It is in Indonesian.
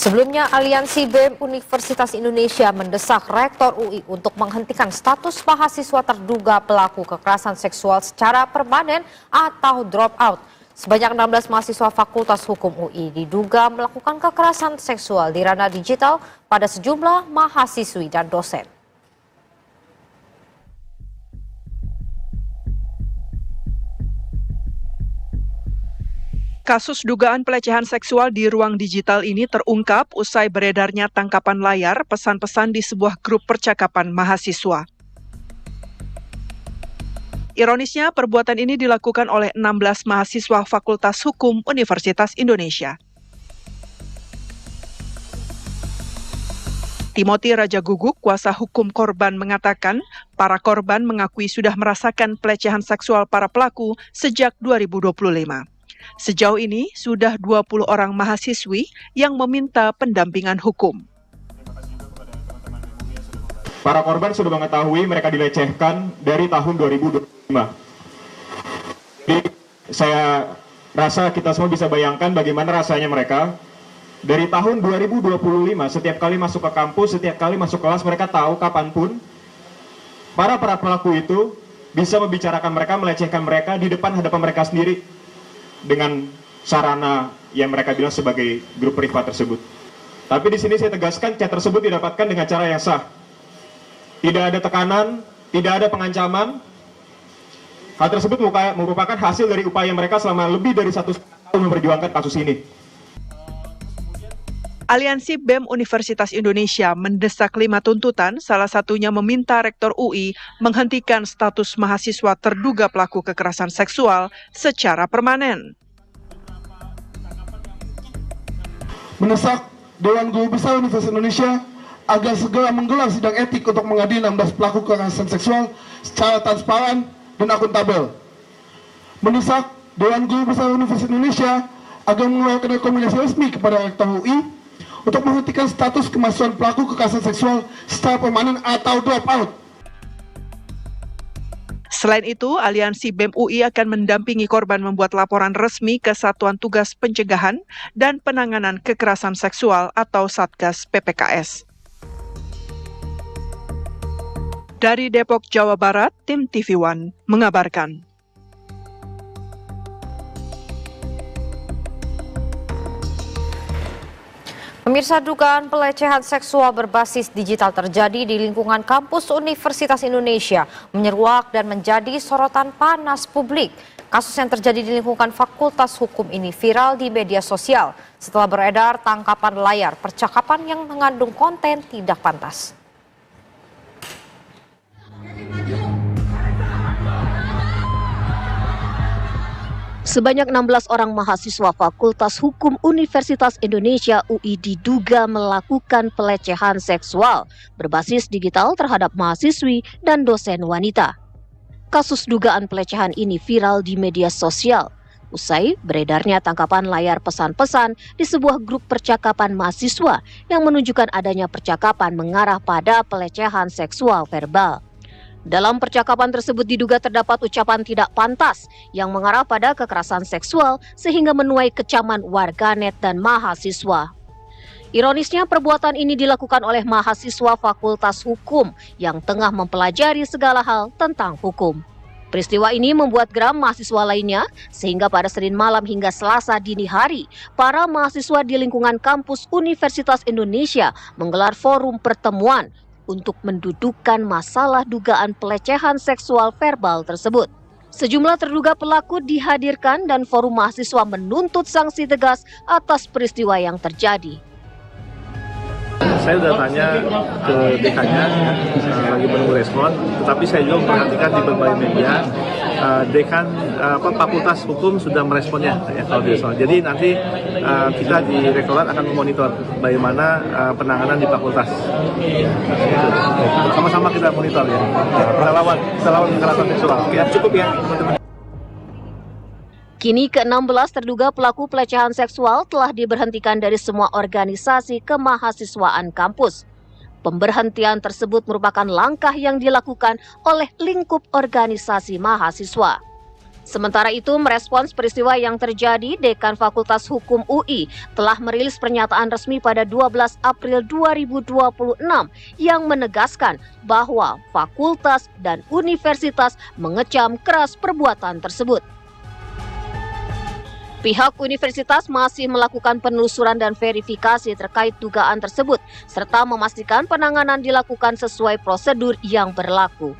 Sebelumnya, Aliansi BEM Universitas Indonesia mendesak Rektor UI untuk menghentikan status mahasiswa terduga pelaku kekerasan seksual secara permanen atau drop out. Sebanyak 16 mahasiswa Fakultas Hukum UI diduga melakukan kekerasan seksual di ranah digital pada sejumlah mahasiswi dan dosen. Kasus dugaan pelecehan seksual di ruang digital ini terungkap usai beredarnya tangkapan layar pesan-pesan di sebuah grup percakapan mahasiswa. Ironisnya, perbuatan ini dilakukan oleh 16 mahasiswa Fakultas Hukum Universitas Indonesia. Timothy Raja Guguk, kuasa hukum korban, mengatakan para korban mengakui sudah merasakan pelecehan seksual para pelaku sejak 2025. Sejauh ini, sudah 20 orang mahasiswi yang meminta pendampingan hukum. Para korban sudah mengetahui mereka dilecehkan dari tahun 2025. Jadi, saya rasa kita semua bisa bayangkan bagaimana rasanya mereka. Dari tahun 2025, setiap kali masuk ke kampus, setiap kali masuk kelas, mereka tahu kapanpun para pelaku itu bisa membicarakan mereka, melecehkan mereka di depan hadapan mereka sendiri, dengan sarana yang mereka bilang sebagai grup privat tersebut. Tapi di sini saya tegaskan, chat tersebut didapatkan dengan cara yang sah. Tidak ada tekanan, tidak ada pengancaman. Hal tersebut merupakan hasil dari upaya mereka selama lebih dari 1 tahun memperjuangkan kasus ini. Aliansi BEM Universitas Indonesia mendesak 5 tuntutan, salah satunya meminta Rektor UI menghentikan status mahasiswa terduga pelaku kekerasan seksual secara permanen. Mendesak Dewan Guru Besar Universitas Indonesia agar segera menggelar sidang etik untuk mengadili 16 pelaku kekerasan seksual secara transparan dan akuntabel. Mendesak Dewan Guru Besar Universitas Indonesia agar mengeluarkan rekomendasi resmi kepada Rektor UI untuk menghentikan status kemahasiswaan pelaku kekerasan seksual secara permanen atau drop out. Selain itu, Aliansi BEM UI akan mendampingi korban membuat laporan resmi ke Satuan Tugas Pencegahan dan Penanganan Kekerasan Seksual atau Satgas PPKS. Dari Depok, Jawa Barat, tim TV One mengabarkan. Pemirsa, dugaan pelecehan seksual berbasis digital terjadi di lingkungan kampus Universitas Indonesia menyeruak dan menjadi sorotan panas publik. Kasus yang terjadi di lingkungan Fakultas Hukum ini viral di media sosial setelah beredar tangkapan layar percakapan yang mengandung konten tidak pantas. Sebanyak 16 orang mahasiswa Fakultas Hukum Universitas Indonesia UI diduga melakukan pelecehan seksual berbasis digital terhadap mahasiswi dan dosen wanita. Kasus dugaan pelecehan ini viral di media sosial usai beredarnya tangkapan layar pesan-pesan di sebuah grup percakapan mahasiswa yang menunjukkan adanya percakapan mengarah pada pelecehan seksual verbal. Dalam percakapan tersebut diduga terdapat ucapan tidak pantas yang mengarah pada kekerasan seksual sehingga menuai kecaman warganet dan mahasiswa. Ironisnya, perbuatan ini dilakukan oleh mahasiswa Fakultas Hukum yang tengah mempelajari segala hal tentang hukum. Peristiwa ini membuat geram mahasiswa lainnya sehingga pada Senin malam hingga Selasa dini hari, para mahasiswa di lingkungan kampus Universitas Indonesia menggelar forum pertemuan untuk mendudukkan masalah dugaan pelecehan seksual verbal tersebut. Sejumlah terduga pelaku dihadirkan dan forum mahasiswa menuntut sanksi tegas atas peristiwa yang terjadi. Saya sudah tanya ke dekannya, lagi menunggu respon, tetapi saya juga memperhatikan di berbagai media, dekan Fakultas Hukum sudah meresponnya ya, kalau di soal. Jadi nanti kita di Rektorat akan memonitor bagaimana penanganan di fakultas. Sama-sama kita monitor ya. Kita lawan kekerasan seksual. Ya, cukup ya, teman-teman. Kini ke-16 terduga pelaku pelecehan seksual telah diberhentikan dari semua organisasi kemahasiswaan kampus. Pemberhentian tersebut merupakan langkah yang dilakukan oleh lingkup organisasi mahasiswa. Sementara itu, merespons peristiwa yang terjadi, Dekan Fakultas Hukum UI telah merilis pernyataan resmi pada 12 April 2026 yang menegaskan bahwa fakultas dan universitas mengecam keras perbuatan tersebut. Pihak universitas masih melakukan penelusuran dan verifikasi terkait dugaan tersebut, serta memastikan penanganan dilakukan sesuai prosedur yang berlaku.